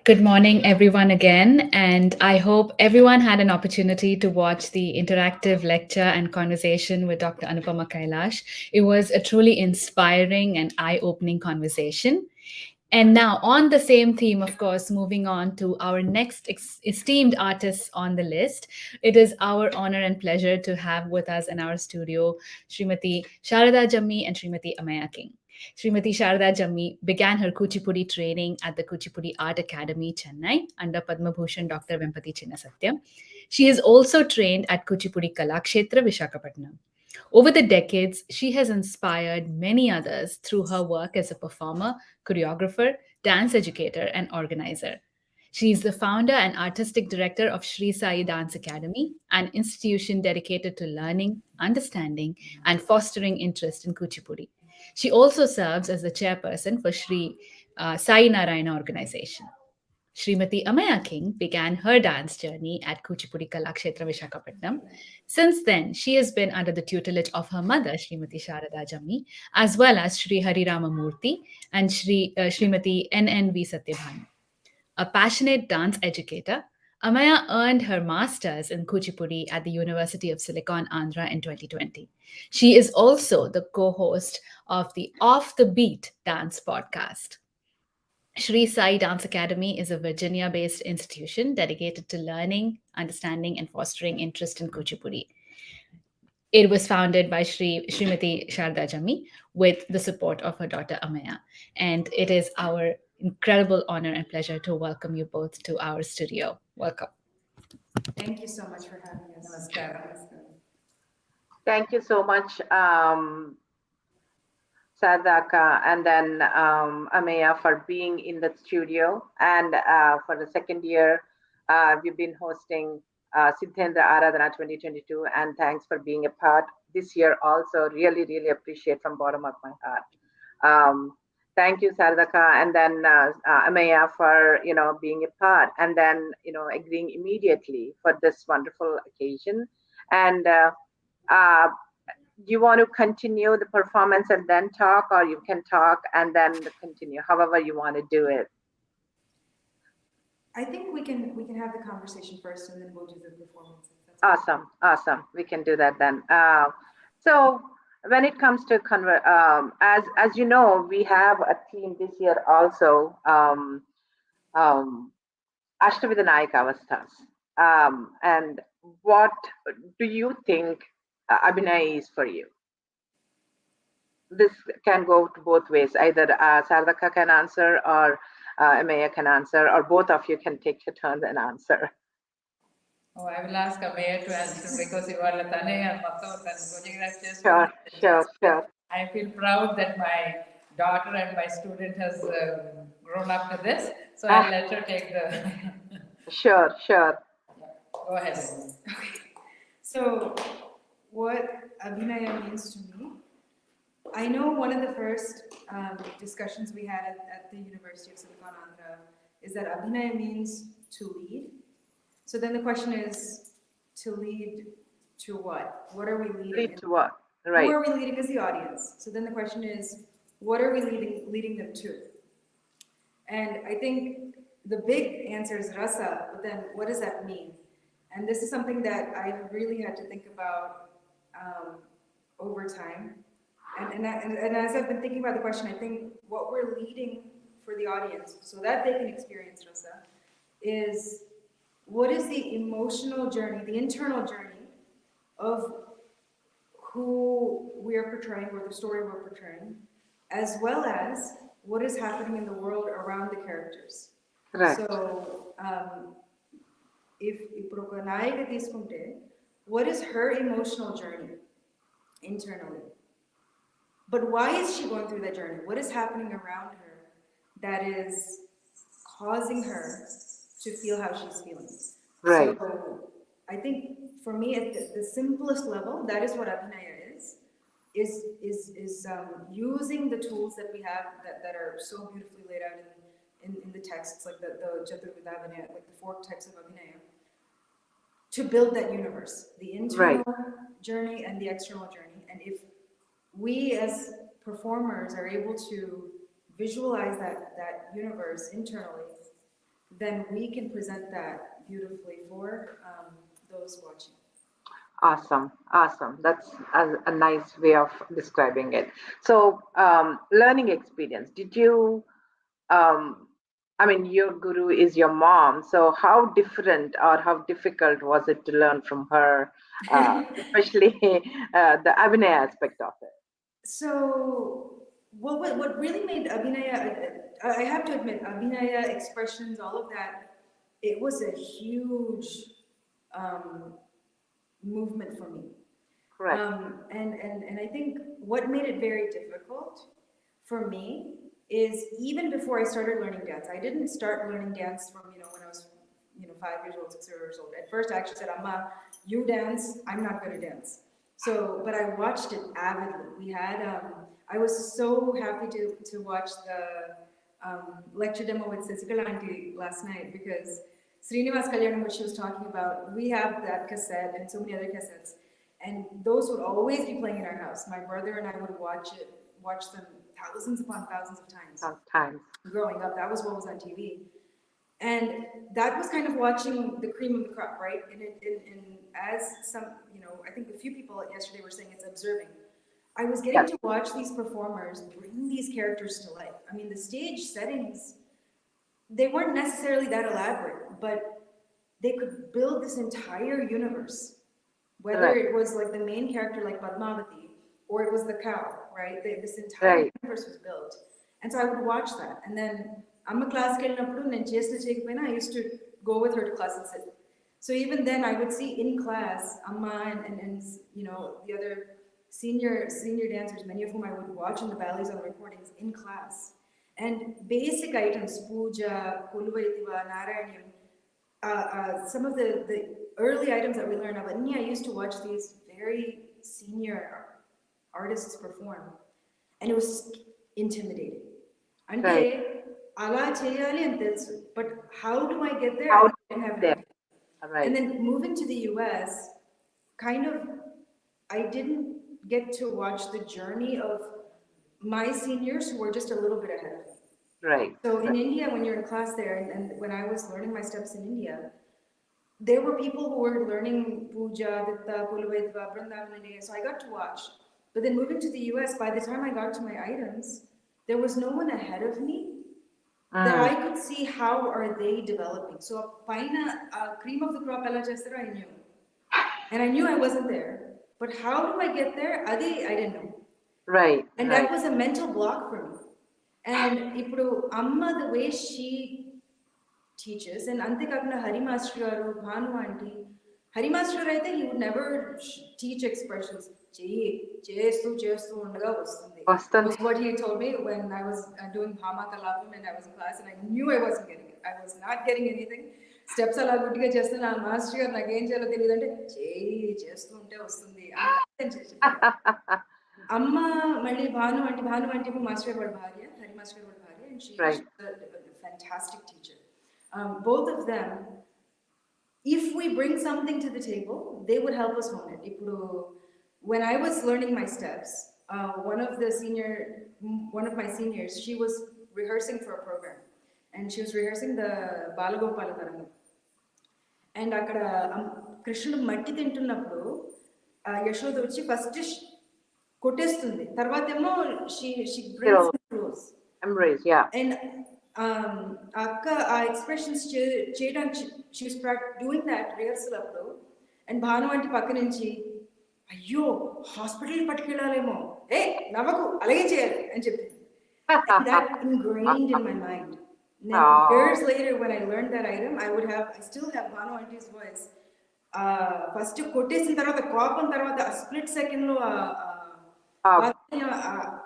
Good morning, everyone, again. And I hope everyone had an opportunity to watch the interactive lecture and conversation with Dr. Anupama Kailash. It was a truly inspiring and eye opening conversation. And now, on the same theme, of course, moving on to our next esteemed artists on the list, it is our honor and pleasure to have with us in our studio Srimati Sharada Jammi and Srimati Amaya King. Srimati Sharada Jammi began her Kuchipudi training at the Kuchipudi Art Academy, Chennai, under Padma Bhushan Dr. Vempati Chinnasatya. She is also trained at Kuchipudi Kalakshetra, Vishakhapatnam. Over the decades, she has inspired many others through her work as a performer, choreographer, dance educator, and organizer. She is the founder and artistic director of Sri Sai Dance Academy, an institution dedicated to learning, understanding, and fostering interest in Kuchipudi. She also serves as the chairperson for Sri Sai Narayana organization. Srimati Amaya King began her dance journey at Kuchipudi Kalakshetra Vishakhapatnam. Since then, she has been under the tutelage of her mother, Srimati Sharada Jammi, as well as Sri Hari Ramamurthy and Srimati NNV Satyabhanu. A passionate dance educator, Amaya earned her master's in Kuchipudi at the University of Silicon Andhra in 2020. She is also the co host of the Off the Beat dance podcast. Sri Sai Dance Academy is a Virginia based institution dedicated to learning, understanding, and fostering interest in Kuchipudi. It was founded by Srimati Sharda Jami with the support of her daughter Amaya. And it is our incredible honor and pleasure to welcome you both to our studio. Welcome. Thank you so much for having us. Namaskar. Thank you so much, Sadaka, and then Ameya for being in the studio. And for the second year, we've been hosting Siddhendra Aradhana 2022. And thanks for being a part this year also. Really, really appreciate from bottom of my heart. Thank you, Sadaka, and then Ameya for being a part, and then agreeing immediately for this wonderful occasion. And uh, you want to continue the performance and then talk, or you can talk and then continue, however you want to do it. I think we can have the conversation first, and then we'll do the performance. Awesome, we can do that then. So when it comes to as you know, we have a theme this year also, um, Ashtavidanayaka Avasthas. And what do you think Abhinay is for you? This can go to both ways. Either Sardaka can answer, or Ameya can answer, or both of you can take your turns and answer. Oh, I will ask Ameya to answer because you are Latane and Mato Sure. I feel proud that my daughter and my student has grown up to this. So I'll let her take the. Sure. Go ahead. So, what Abhinaya means to me, I know one of the first discussions we had at the University of Silicon Andhra is that Abhinaya means to lead. So then the question is, to lead to what? What are we leading? Lead to what? Right. Who are we leading as the audience? So then the question is, what are we leading them to? And I think the big answer is rasa, but then what does that mean? And this is something that I really had to think about over time. And as I've been thinking about the question, I think what we're leading for the audience so that they can experience rasa is, what is the emotional journey, the internal journey of who we are portraying, or the story we're portraying, as well as what is happening in the world around the characters. Right. So, if Naika తీసుకుంటే, what is her emotional journey internally? But why is she going through that journey? What is happening around her that is causing her to feel how she's feeling? Right. So I think for me, at the simplest level, that is what Abhinaya is using the tools that we have that are so beautifully laid out in the texts, like the Chaturvida Abhinaya, like the four texts of Abhinaya, to build that universe, the internal journey and the external journey. And if we as performers are able to visualize that universe internally, then we can present that beautifully for those watching. Awesome, awesome. That's a nice way of describing it. So, learning experience. Did you, I mean, your guru is your mom. So, how different or how difficult was it to learn from her, especially the Abhinaya aspect of it? So, what really made Abhinaya, I have to admit, Abhinaya, expressions, all of that, it was a huge um, movement for me. Correct. And I think what made it very difficult for me is even before I started learning dance, I didn't start learning dance from, when I was, 5 years old, 6 years old. At first, I actually said, Amma, you dance, I'm not going to dance. So, but I watched it avidly. I was so happy to watch the lecture demo with Sasikala auntie last night because Srinivas Kalyanam, which she was talking about, we have that cassette and so many other cassettes. And those would always be playing in our house. My brother and I would watch them thousands upon thousands of times. Sometimes. Growing up, that was what was on TV. And that was kind of watching the cream of the crop, right? And as some, I think a few people yesterday were saying it's observing. I was getting to watch these performers bring these characters to life. I mean, the stage settings, they weren't necessarily that elaborate, but they could build this entire universe. Whether Right. it was like the main character like Padmavati, or it was the cow, right? This entire Right. universe was built. And so I would watch that. And then Amma class I used to go with her to class and sit. So even then I would see in class Amma and the other senior dancers, many of whom I would watch in the ballets on the recordings in class. And basic items, puja, koluvaitiva, narayanyam, some of the early items that we learned of Anya, I used to watch these very senior artists perform, and it was intimidating. Ante ala cheyali ante telsu, but how do I get there? How I didn't have an there? idea. Right. And then moving to the US, kind of, I didn't get to watch the journey of my seniors who were just a little bit ahead of me. Right. So in India, when you're in class there, and when I was learning my steps in India, there were people who were learning puja, vitta, pulavedva, Vrindavanade, so I got to watch. But then moving to the US, by the time I got to my items, there was no one ahead of me that I could see how are they developing. So paina cream of the crop ela chestaro I knew. And I knew I wasn't there. But how do I get there? I didn't know. Right. And Right. that was a mental block for me. And ఇప్పుడు Amma, the way she teaches, and అంతేకాకుండా Hari master గారు Bhanu aunty Hari master గారు అయితే he would never teach expressions చెయ్యి చేస్తూ ఉండగా వస్తుంది was what he told me when I was doing Bhama Kalapam and I was in class and I knew I wasn't getting it. I was not getting anything. Steps అలా గుడ్డిగా చేస్తున్నా ఆ master గారు నాకేం చేయాలో తెలియదు అంటే చేస్తూ ఉంటే వస్తుంది అమ్మ మళ్ళీ భాను అంటే మాస్టర్ గారు వాళ్ళ భార్య హరి మాస్టర్ గారు వాళ్ళ భార్య and she is a fantastic teacher. Both of them, if we bring something to the table, they would help us hone it. When I was learning my steps, one of my seniors, she was rehearsing for a program, and she was rehearsing the Balagopala Tarangam. And అక్కడ కృష్ణుడు మట్టి తింటున్నప్పుడు యశోద వచ్చి first కొట్టేస్తుంది తర్వాత ఏమో she brings him close. Embrace, yeah. And akka expressions చేయడానికి she was doing that rehearsal అప్పుడు and భాను ఆంటీ పక్క నుంచి అయ్యో హాస్పిటల్ పట్టుకెళ్ళాలేమో నవ్వకు అలాగే చేయాలి అని చెప్పింది. That ingrained in my mind. And then years later when I learned that item, I still have Bhanu auntie's voice. First కొట్టేసిన తర్వాత కోపం తర్వాత స్ప్లిట్ సెకండ్ లో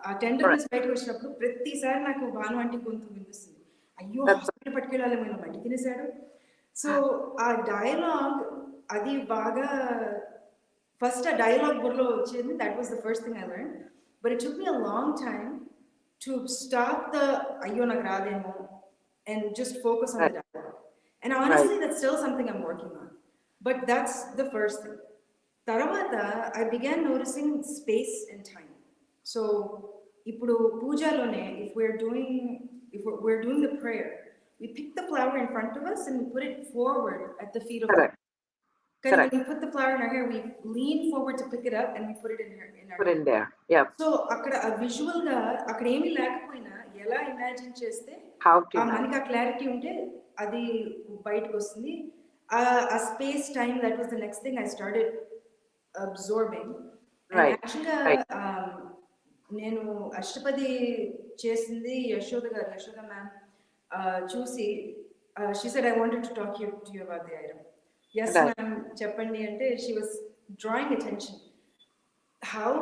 ఆ టెండర్నెస్ బయటకు వచ్చినప్పుడు ప్రతిసారి నాకు భాను ఆంటీ గొంతు వినిపిస్తుంది అయ్యో హాస్పిటల్ పట్టుకెళ్ళాలి మనం మట్టి తినేసాడు. సో ఆ డైలాగ్ అది బాగా ఫస్ట్ ఆ డైలాగ్ బుర్రలో వచ్చింది. That was the first thing I learn. But it took me a long time to stop the అయ్యో నాకు రాదేమో and just focus on the dialogue. And honestly, that's still something I'm working on. But that's the first thing. Taravata, I began noticing space and time. So, ఇప్పుడు పూజలోనే if we're doing the prayer, we pick the flower in front of us and we put it forward at the feet of the. Correct. When Correct. we put the flower in our hair, we lean forward to pick it up and we put it in our Put hair. in there. Yep. So అక్కడ ఆ visual గా అక్కడ ఏమీ లేకపోయినా ఎలా imagine చేస్తే How to ఆ imagine. మనకి ఆ క్లారిటీ ఉంటే అది బయటకు వస్తుంది. ఆ space time that was the next thing I started absorbing. And Right. యాక్చువల్గా Right. నేను అష్టపది చేసింది యశోద మ్యామ్ చూసి she said I wanted to talk to you about the item. Yes Right. Ma'am చెప్పండి అంటే she was drawing attention how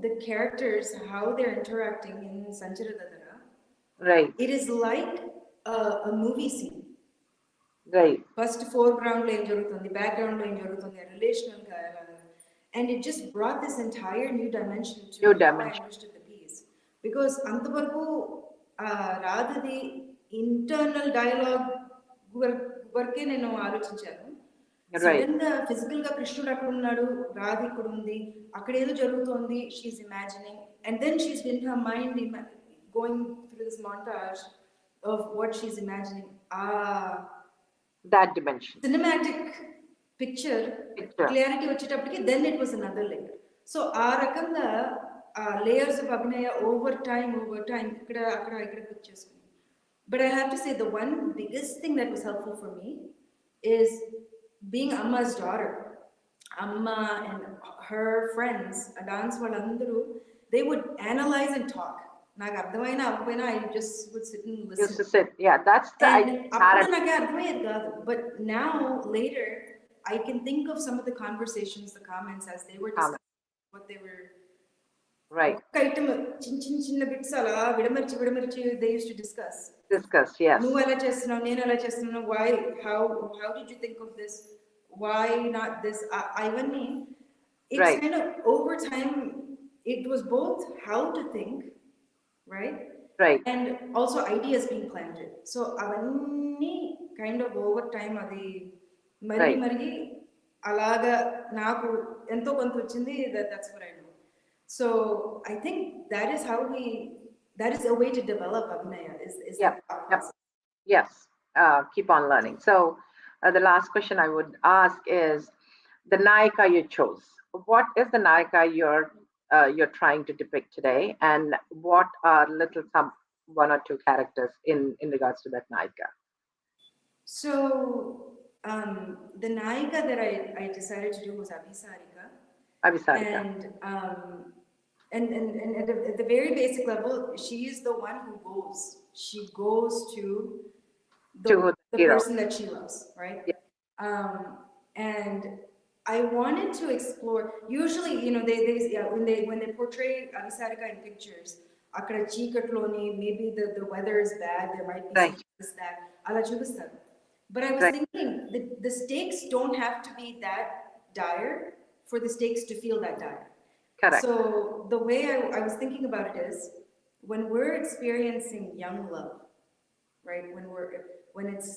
the characters, how they're interacting in Sanchara Dadara. Right. It is like a movie scene. Right. First foreground lo em jarugutundi, background lo em jarugutundi, relational ga elaga. And it just brought this entire new dimension to New how dimension. I understood the piece. Because antavaraku Radhadi internal dialogue వరకే నేను ఆలోచించాను. Sudden గా physical గా కృష్ణుడు అక్కడ ఉన్నాడు, రాధ ఇక్కడ ఉంది, అక్కడ ఏదో జరుగుతోంది, she's imagining and then she's in her mind going through this montage of what she's imagining. That dimension. Cinematic picture clarity వచ్చేటప్పటికి then it was another layer. So ఆ రకంగా layers of abhinaya over time ఇక్కడ pick చేసుకుని. But I have to say the one biggest thing that was helpful for me is being Amma's daughter. Amma and her friends, dance valandaru, they would analyze and talk. నాకు అర్థమైనా అవ్వకపోయినా I just would sit and listen. Used to sit. Yeah, that's the అప్పుడు నాకు అర్థమయ్యేది కాదు. But now later I can think of some of the conversations, the comments as they were discussing what they were. Right. Item చిన్న bits అలా విడమర్చి they used to discuss. Yes. నువ్వు ఎలా చేస్తున్నావు, నేను ఎలా చేస్తున్నాను, why, how did you think of this, why not this, ఇవన్నీ it's Right. kind of over time it was both how to think, right, and also ideas being planted. So అవన్నీ kind of over time అది మరిగి అలాగా నాకు ఎంతో కొంత వచ్చింది. That's what I know. So I think that is a way to develop abhinaya is Yep. Yes. Keep on learning. So the last question I would ask is the Nayika you chose. What is the Nayika you're trying to depict today, and what are some one or two characters in regards to that Nayika? So the Nayika that I decided to do was Abhisarika. And at the very basic level, she is the one who goes. She goes to the person that she loves, right? Yeah. And I wanted to explore. Usually, when they portray Abhisarika in pictures, akada cheekatloni, maybe the weather is bad. There might be this that ala chupistaru. But I was thinking the stakes don't have to be that dire for the stakes to feel that dire. Correct. So the way I was thinking about it is when we're experiencing young love, right? When it's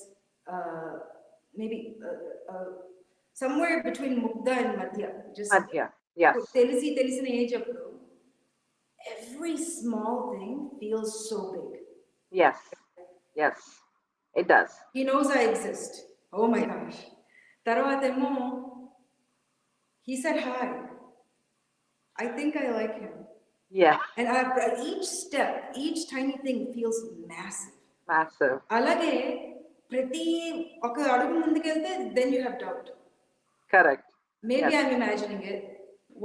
maybe somewhere between Mugdha and Madhya, just Madhya, yes. Telisina age of every small thing feels so big. Yes, it does. He knows I exist. Oh my gosh. Tarawatemo, he said hi. I think I like him. Yeah. And each step, each tiny thing feels massive. Alage, prati oka adugu mundukelte, then you have doubt. Correct. Maybe I'm imagining it.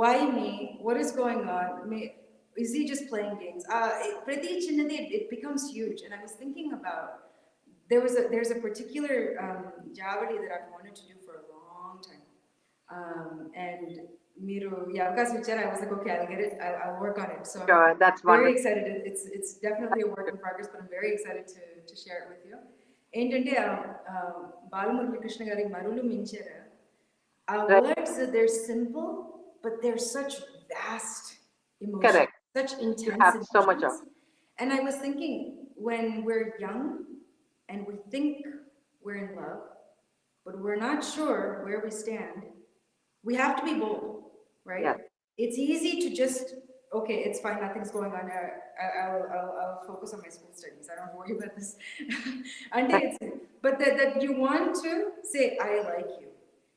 Why me? What is going on? Is he just playing games? Prati chinnade, it becomes huge. And I was thinking about there's a particular javadi that I've wanted to do for a long time. And Miro Yavkas Vichar, I was like, okay, I'll get it. I'll work on it. So I'm that's very excited. It's definitely a work in progress, but I'm very excited to share it with you. ఏంటంటే బాలమురళి కృష్ణ గారి మరులు మించారా. Our words, they're simple, but they're such vast emotions. Correct. Such intense you have emotions. So much of. And I was thinking, when we're young and we think we're in love, but we're not sure where we stand, we have to be bold, right? Yes. It's easy to just, okay, it's fine, nothing's going on. I'll focus on my school studies. I don't worry about this. But that you want to say, I like you.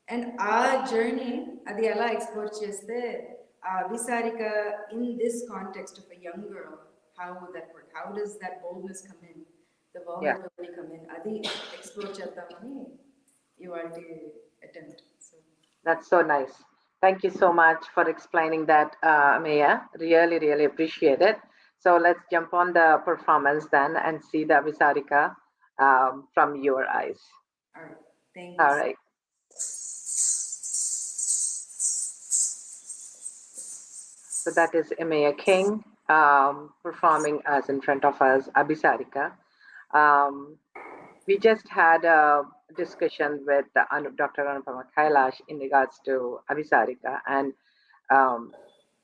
And our journey, adi ela explore cheste, Visarika, in this context of a young girl, how would that work? How does that boldness come in? The Yeah, vulnerability come in? Adi explore cheddamani, you are the attempt. So. that's so nice. Thank you so much for explaining that, Maya. Really, really appreciate it. So let's jump on the performance then and see the Visarika from your eyes. All right. Thank you. All right. So that is Emea King performing us in front of us, Abhisarika. Um, we just had a discussion with Dr. Anupama Kailash in regards to Abhisarika, and um,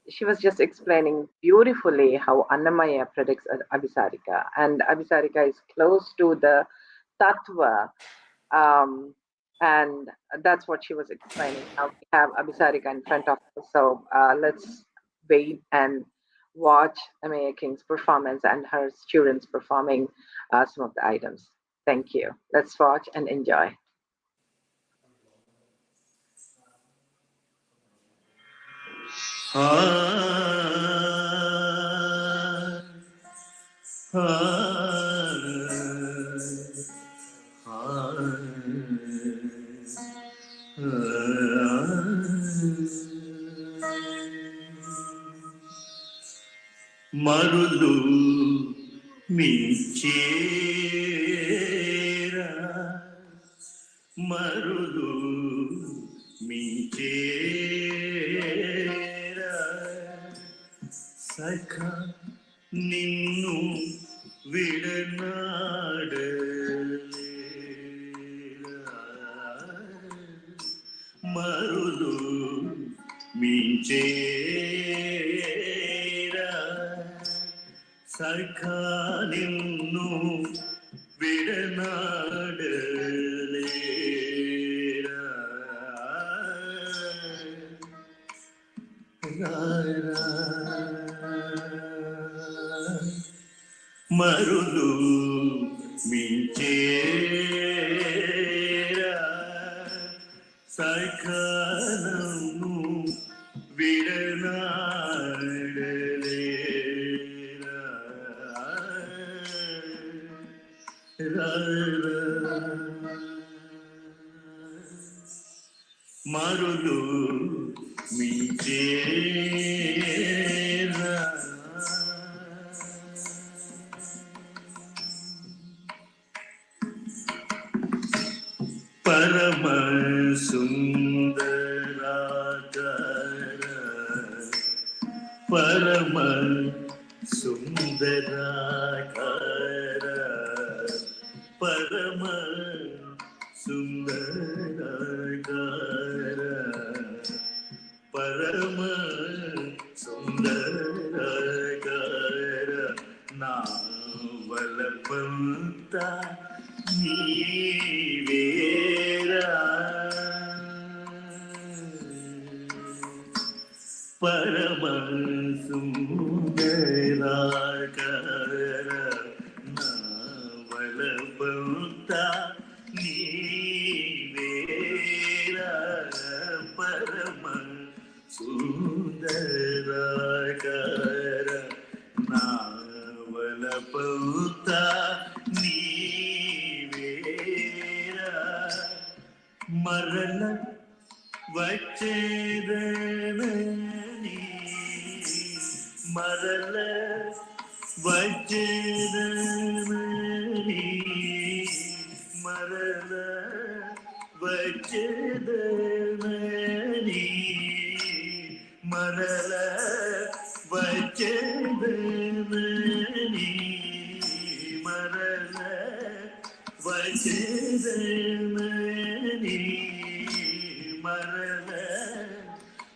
she was just explaining beautifully how Annamaya predicts Abhisarika, and Abhisarika is close to the Tattva, um, and that's what she was explaining. Now we have Abhisarika in front of us, so let's wait and watch Amaya King's performance and her students performing some of the items. Thank you. Let's watch and enjoy. మరులు మించేరా మరులు మించేరా సఖ నిన్ను విడనాడలేరా మరులు మించేరా సఖ నిన్ను విడనాడలేరా రారా మరులు మించేరా సఖనము విడనాడలేరా మరులు మించేరా పరమ సుందరాకార పరమ సుందరాకార పరమ సుందరాకార పరమ సుందరాకార నా వలపంత నీవేరా పరమ సుందరాకార నా వలపంత నీవేరా పరమ సుందరాకార నా వలపంత నీవేరా మరణ వచ్చేదనని మరల వచ్చేదనని మరల వచ్చేదనని మరల వచ్చేదనని మరల వచ్చేదనని మరల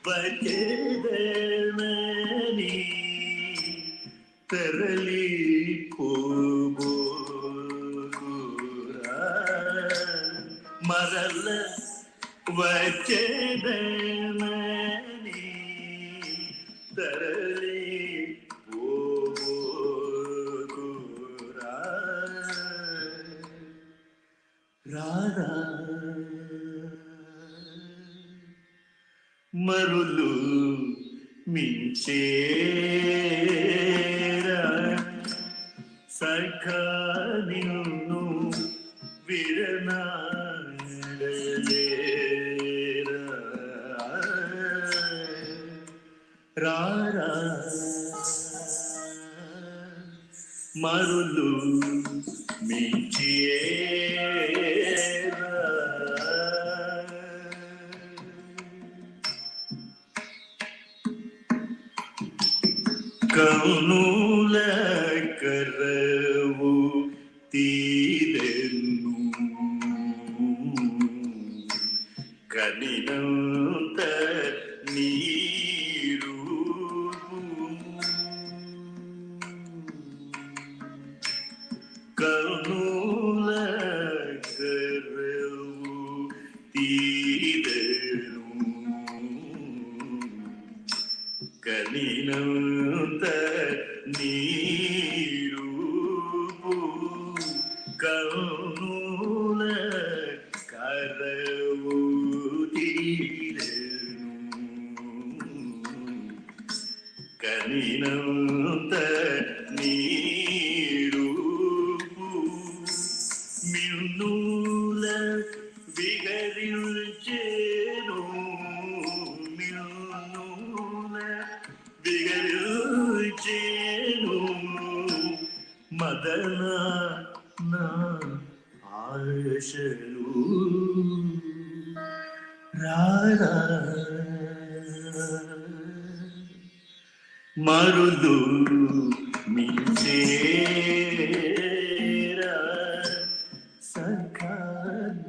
వచ్చేదనని తరలి పోబోరా మరల వచ్చేదనని తరలి మరులు మించేరా సఖా నిన్ను విడనాడలేరా రారా మరులు మించేరా కౌనుల కరవు తీరెను కనినంత నీరు కౌనుల కరవు తీరెను కనినంత నీరు కౌనుల కరవు తీరెను కనినంత నీరు మిన్నుల విగరించెను మిన్నుల విగరించెను మదన నా ఆశలు రారా మరులు మించేరా సఖా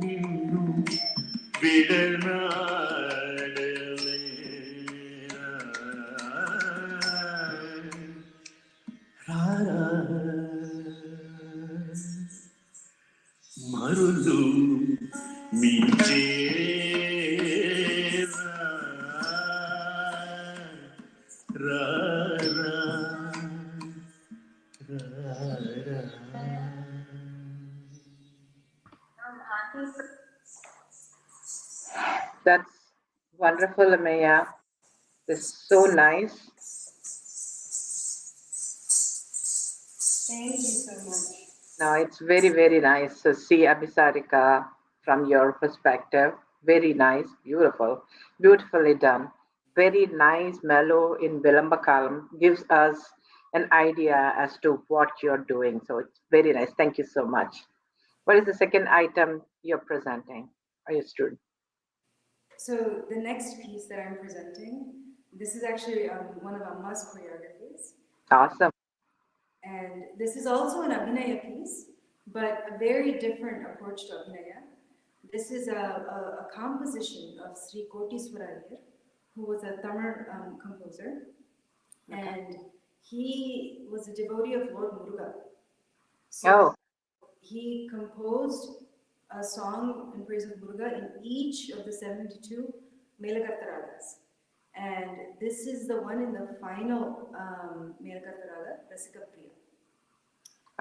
నిన్ను విడనాడలేరా రారా మరులు మించేరా రారా రారా That's wonderful, Ameya. It's so nice. Thank you so much. Now it's very, very nice to see Abhisarika from your perspective. Very nice, beautiful, beautifully done. Very nice mellow in Vilambakalam gives us an idea as to what you're doing. So it's very nice. Thank you so much. What is the second item you're presenting? Are you student? So the next piece that I'm presenting, this is actually one of Amma's choreographies. Awesome. And this is also an Abhinaya piece, but a very different approach to Abhinaya. This is a composition of Sri Kotiswara Iyer, who was a Tamil composer. And he was a devotee of Lord Muruga. So he composed a song in praise of Muruga in each of the 72 Melakarta ragas. And this is the one in the final Melakarta raga, Rasika Priya.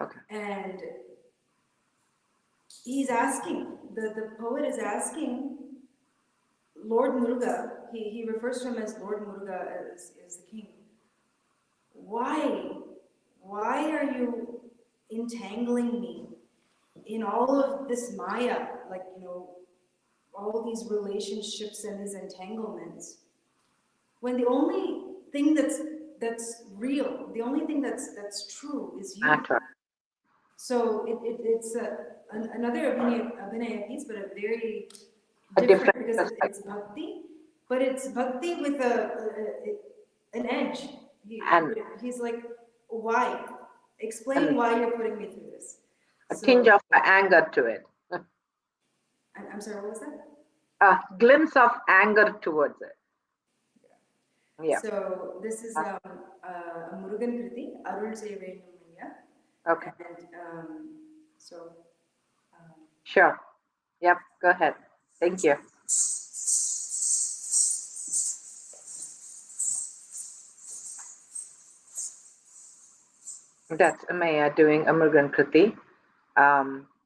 Okay. And he's asking, the poet is asking Lord Muruga, he refers to him as Lord Muruga as the king. Why are you entangling me in all of this Maya, like, all these relationships and these entanglements, when the only thing that's real, the only thing that's true is you. So it's another Abhinaya piece, but a very different because it's bhakti, but it's bhakti with an edge. He's like, why? Explain why you're putting me through this. A tinge of anger to it. I'm sorry, what was that? A glimpse of anger towards it. Yeah. So this is a Murugan Kriti, Arul Sevenumaya. Okay. And Sure. Yep, go ahead. Thank you. That's Amaya doing a Murugan Kriti.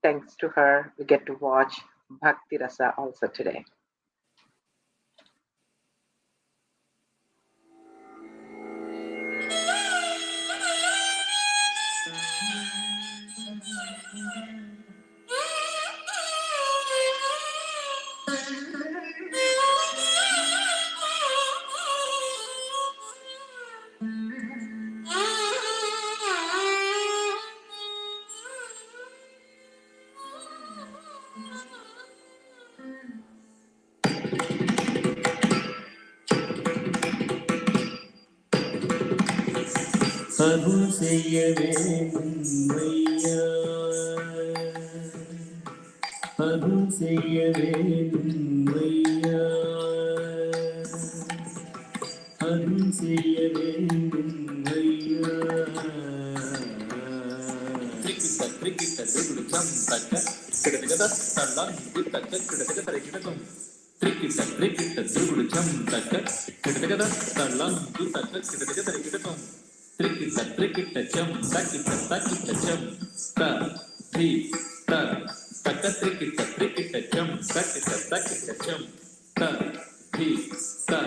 Thanks to her, we get to watch Bhakti Rasa also today. அருள் செய்ய வேண்டும் ஐயா, அருள் செய்ய வேண்டும் ஐயா, அருள் செய்ய வேண்டும் ஐயா. கிரிக்கிட்ட கிரிக்கிட்ட திகுடு some தக்க கிடதகத தள்ளாம் தக்க கிடதக தரை கிடக்கும். கிரிக்கிட்ட கிரிக்கிட்ட திகுடு சம் தக்க கிடதகத தள்ளாம் தக்க கிடதக தரை கிடக்கும். Trikita, trikita, chum, takita, takita, chum, ta, tri, ta, taka, trikita, trikita, chum, takita, takita, chum, ta, tri, ta,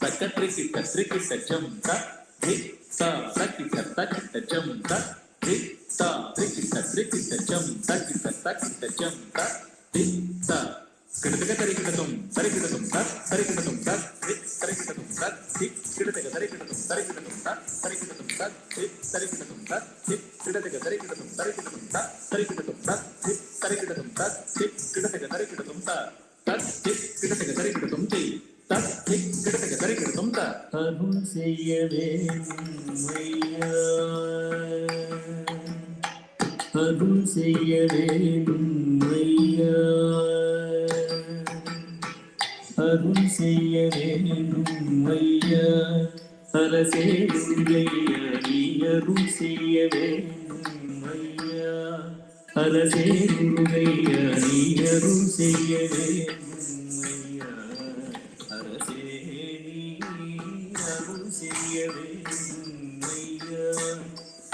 taka, trikita, trikita, chum, ta, tri, ta, takita, takita, chum, ta, tri, ta, trikita, trikita, chum, takita, takita, chum, ta, tri, ta. Kidataka tarikitatum, tarikitatum, ta, tarikitatum, ta, tri, tarikitatum, ta, tri, kidataka tarikitatum, tarikitatum, ta, tarikitatum, ta, tri, tarikitatum, ta, tri, kidataka tarikitatum, tarikitatum, ta, tarikitatum, ta, tri, tarikitatum, ta, tri, kidataka tarikitatum, ta, ta, tri, kidataka tarikitatum, ti, ta, tri, kidataka tarikitatum, ta. அருள் செய்ய வேண்டும் ஐயா, அருள் செய்ய வேண்டும் ஐயா, அருள் செய்ய வேண்டும் ஐயா. அரசே முருகையா, நீ அருள் செய்ய வேண்டும் ஐயா. அரசே முருகையா, நீ அருள் செய்ய வேண்டும் ஐயா. அரசே நீ அருள் செய்ய வேண்டும் ஐயா.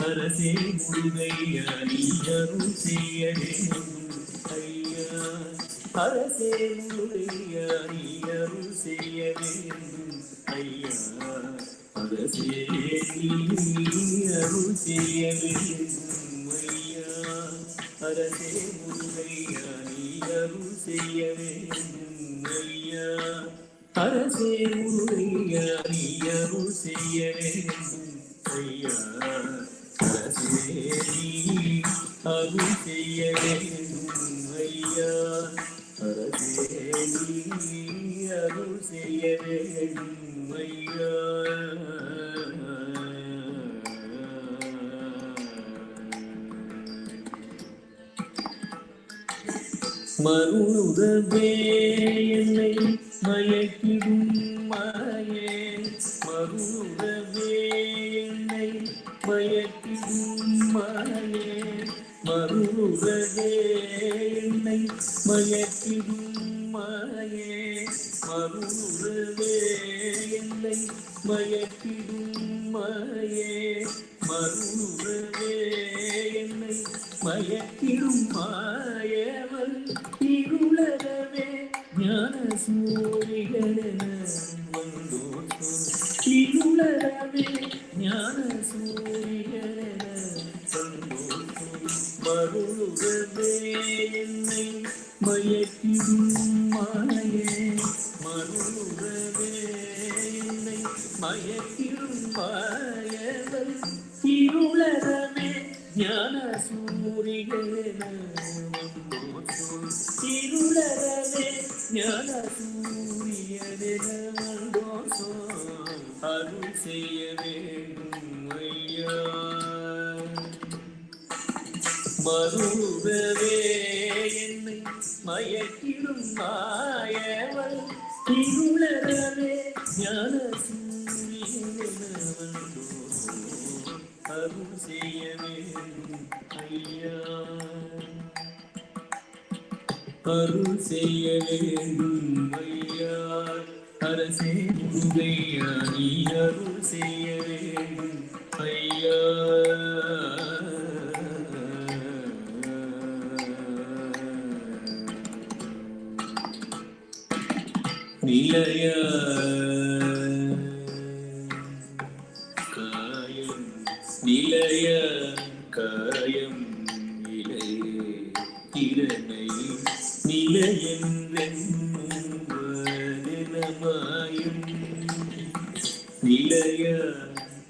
அரசே முருகையா, நீ அருள் செய்ய வேண்டும் ஐயா. அரசே முருகையா, நீ அருள் செய்ய வேண்டும் ஐயா. அரசே நீ அருள் செய்ய வேண்டும் ஐயா. அரசே முருகையா, நீ அருள் செய்ய வேண்டும் ஐயா. அரசே முருகையா, நீ அருள் செய்ய வேண்டும் ஐயா. அரசே நீ அருள் செய்ய வேண்டும் ஐயா. அரசே நீ அருள் செய்ய வேண்டும் ஐயா. மருதவே என்னை மயக்கிடும் மாயே, மருதவே என்னை மயக்கிடும் மாயே, மருதவே என்னை மயக்கிடும் மாயே, மருதவே என்னை மயக்கிடும் மாயே, மருதவே என்னை மயக்கிடும் மாயவள் இருளறவே ஞான சூரியன வந்தோர் இருளறவே ஞான சூரியன வந்தோர் மருளவே என்னை மயக்கிடும் மாயே, மருளவே என்னை மயக்கிடும் மாயவள் இருளறவே ஞான சூரியன வந்தோர் இருளறவே ஞான சூரியன வந்தோர் அருள் செய்ய வேண்டும் ஐயா. மருதவே என்னை மயக்கிடும் மாயவள் இருளறவே ஞான சூரியன வந்தோர் அருள் செய்ய வேண்டும் ஐயா. அருள் செய்ய வேண்டும் ஐயா. அரசே முருகையா, நீ அருள் செய்ய வேண்டும் ஐயா. நிலையா காயம் நிலைய காயம் இலையே திறனை நிலையென்றென்னுமாயும் நிலைய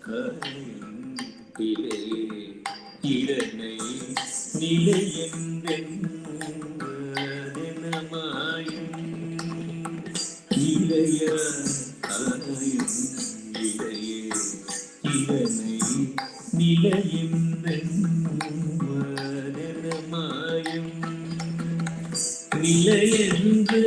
காயம் இலையே திறனை நிலையென்றென்னுமாயும் நிலைய காயம் இலையே இதனை நிலையென்றென்னுமாயும் நிலையென்றே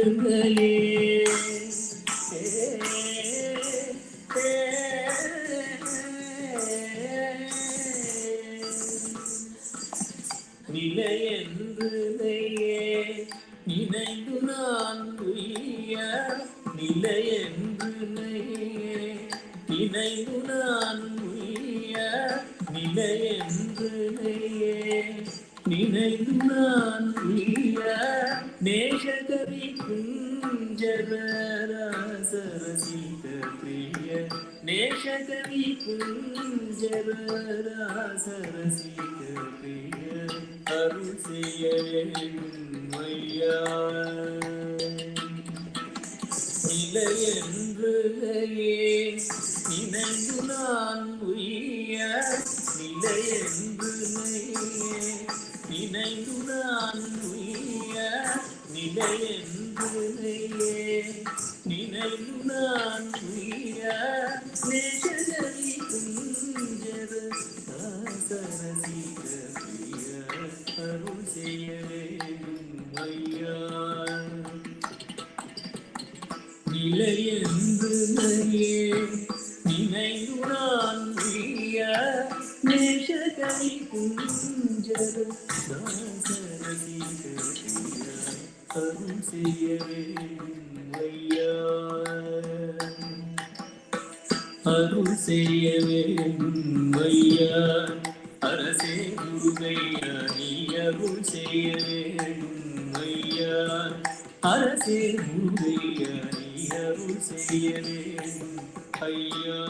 நிலையென்றே நினைந்து நான் உய்ய நிலையென்றே நினைந்து நான் உய்ய நிலையென்றே நினைந்து நான் உய்ய நேசகவி குஞ்சரராசரசிக பிரிய நேசகவி குஞ்சரராசரசிக பிரிய அருள் செய்ய ஐயா நிலையென்றே நினைந்து நான் உய்ய நிலையென்றே நினைந்து நான் உய்ய நிலையென்றே நினைந்து நான் உய்ய நேசகரி குஞ்சர ஆசரசிக பிரிய அருள் செய்ய ஐயா நிலையென்றே நினைந்து நான் உய்ய நேசகரி குஞ்சர தாசரசிக பிரிய அருள் செய்ய ஐயா அருள் செய்ய ஐயா அரசே குருகையா நீ அருள் செய்ய ஐயா அரசே குருகையா நீ அருள் செய்ய ஐயா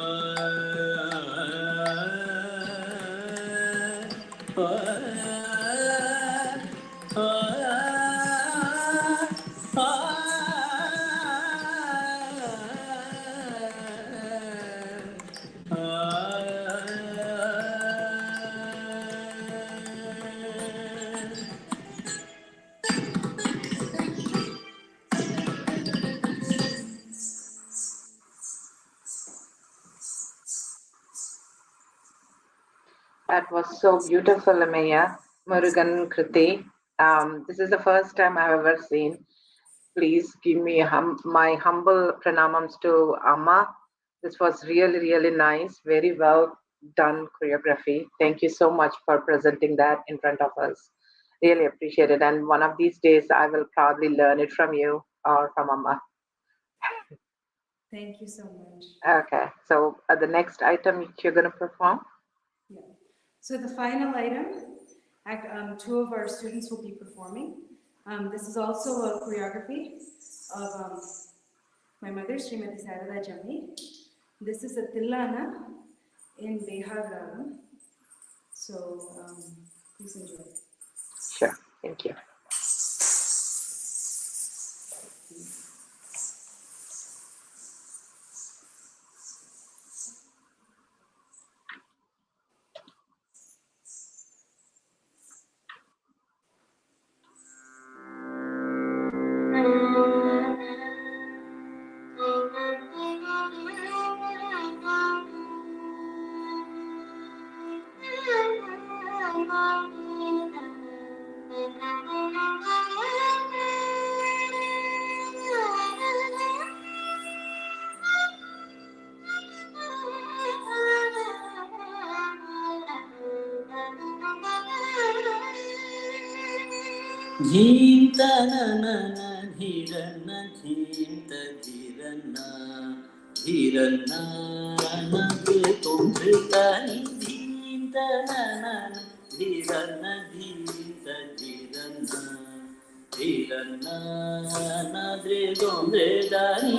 That was so beautiful, Amaya. Murugan Kriti. This is the first time I've ever seen. Please give me my humble pranamams to Amma. This was really, really nice. Very well done choreography. Thank you so much for presenting that in front of us. Really appreciate it. And one of these days, I will probably learn it from you or from Amma. Thank you so much. Okay. So the next item you're going to perform? Yeah. So the final item, two of our students will be performing. This is also a choreography of my mother, Srimati Sarada Jammi. This is a Tillana in Behar. So please enjoy. Sure. Thank you. Dhinta na na na dhirana dhinta dhirana dhirana na tum dhritani dhinta na na dhirana dhinta dhirana dhirana na tum dhritani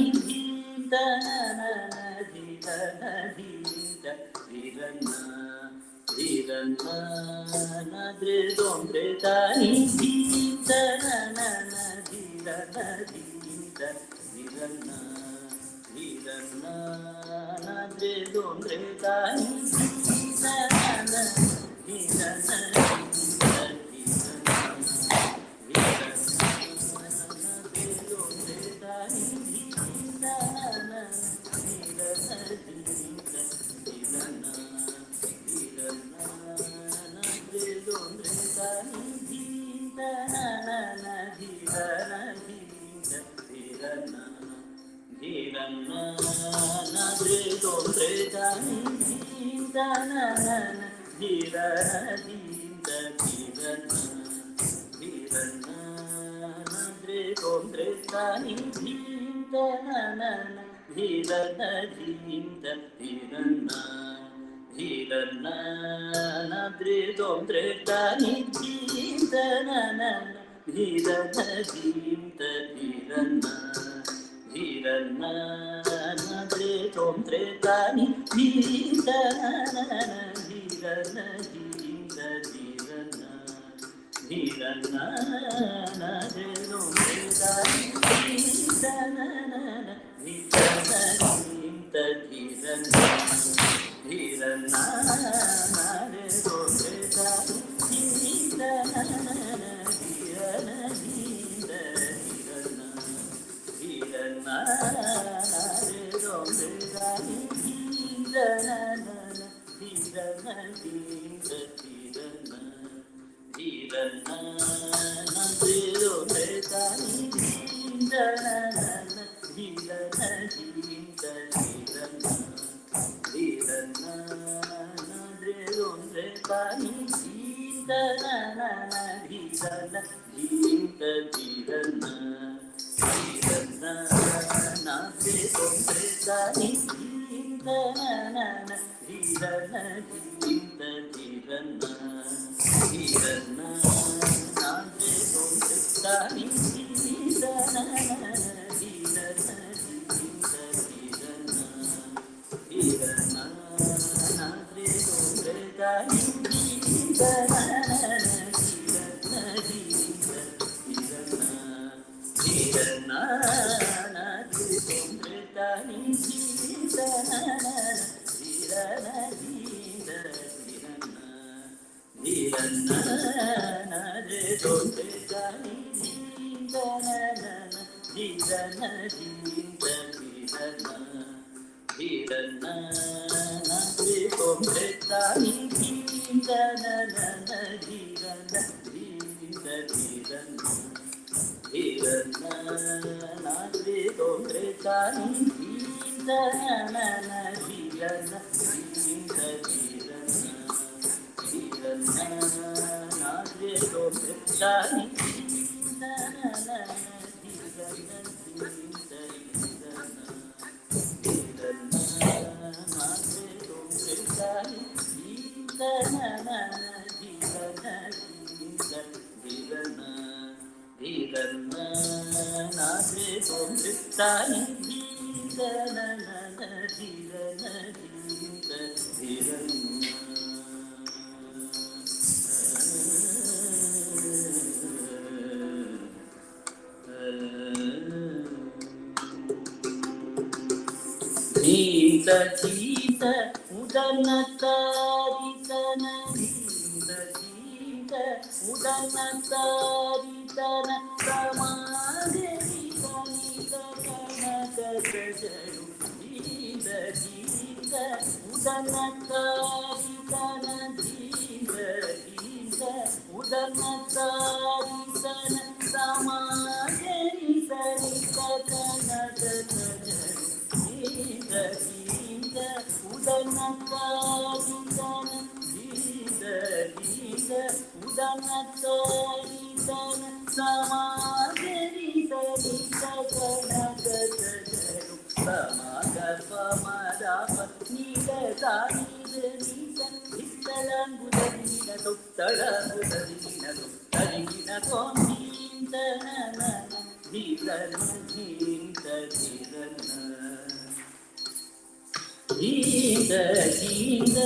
ಧೀಂದ ಧೀಂದ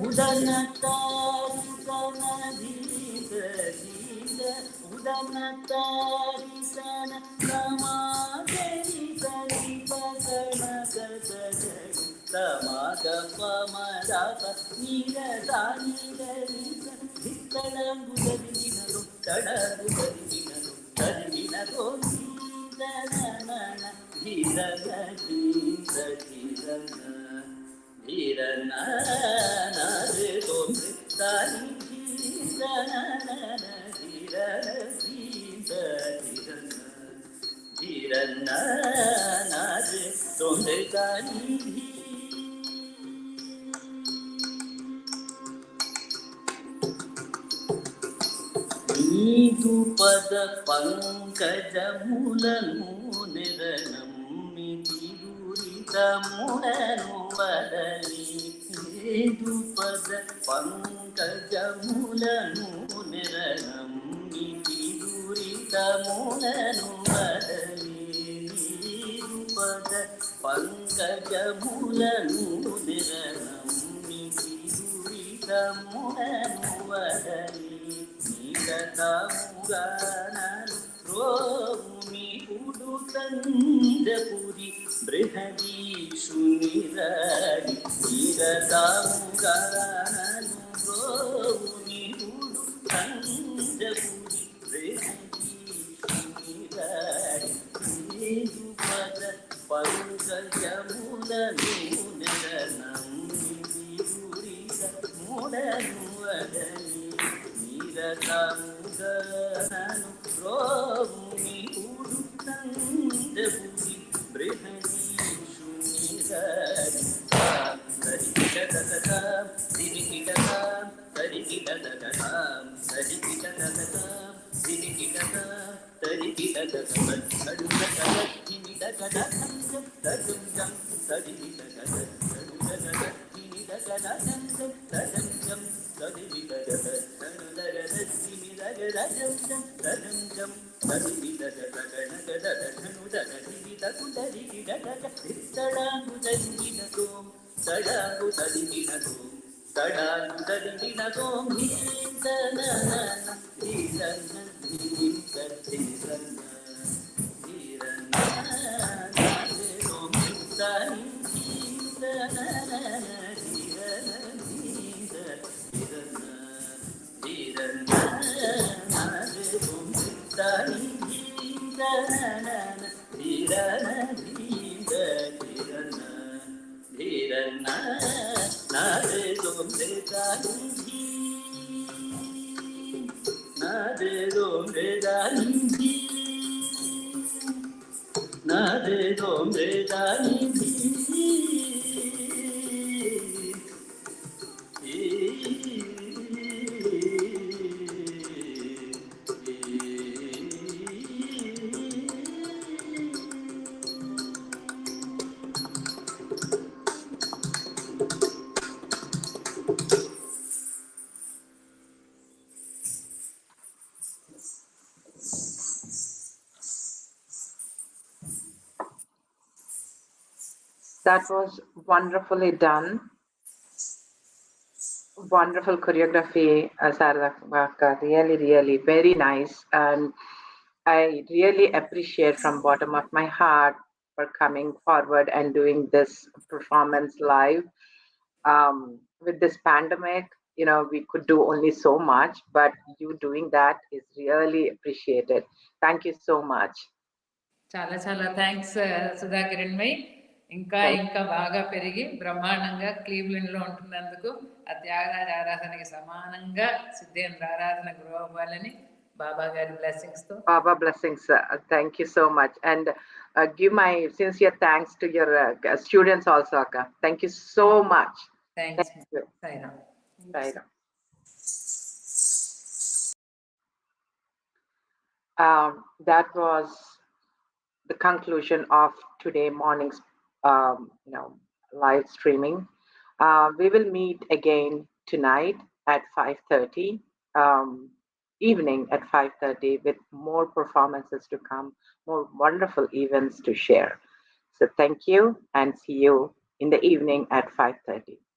ಉದನತ ಸುತನ ಧೀಂದ ಧೀಂದ ಉದನತ ರಿಸನ ಸಮಾಗರಿ ಸರಿ ಪಕಣ ಗಗರಿ ಸಮಾಗ ಪಮರಾಪ ನೀರ ದಾನಿ ಗರಿಸ ಧಿಕ್ಕಳಂಗು ದರಿದಿನರು ತಡಗು ದರಿದಿನರು ದರಿದಿನರು ಧೀರನ ಧೀರನ ಧೀರ ಧೀರನ ಧೀರನ ನಾರೆ ತೋರೆ ತಾಯಿ ಧೀರನ ಧೀರನ ಧೀರ ಧೀರನ ಧೀರನ ನಾರೆ ತೋರೆ ತಾಯಿ నీదు పద పంకజములను నిరనమ్మిది దురితములను వదలి నీదు పద పంకజములను నిరనమ్మిది దురితములను వదలి నీదు పద పంకజములను నిరనమ్మిది దురితములను వదలి నీకతాముగానను రోమి ఉడుతందపురి బృహదీషునిరాడి నీకతాముగానను రోమి ఉడుతందపురి బృహదీషునిరాడి నీదుపద పంకజములను నిరనమ్మిది దురిత ముడను వదలి నీరతాముగానను రోమి ఉడుతందపురి బృహదీషునిరాడి సరికిటకటాం సిరికిటకాం సరికిటకటాం సరికిటకటాం సిరికిటకాం సరికిటకటం కడుకటకిమిటకటం తజంజం సరికిటకటం కడుకటకిమిటకటం తజంజం That was wonderfully done. Wonderful choreography, Sarada. Really, really very nice. And I really appreciate from bottom of my heart for coming forward and doing this performance live. With this pandemic, we could do only so much, but you doing that is really appreciated. Thank you so much. చాలా చాలా thanks సుధాకిరణ్మయ్. ఇంకా ఇంకా బాగా పెరిగి బ్రహ్మాండంగా క్లీవ్లాండ్లో ఉంటున్నందుకు ఆ త్యాగరాజ ఆరాధనకి సమానంగా సిద్ధేంద్ర ఆరాధన గ్రో అవ్వాలని బాబా గారి బ్లెస్సింగ్స్తో. Baba blessings. Thank you so much. And give my sincere thanks to your students also, Akka. Thank you so much. Thanks. Thank you. Sairam. Right. That was the conclusion of today morning's live streaming. We will meet again tonight at 5:30, evening at 5:30, with more performances to come, more wonderful events to share. So thank you and see you in the evening at 5:30.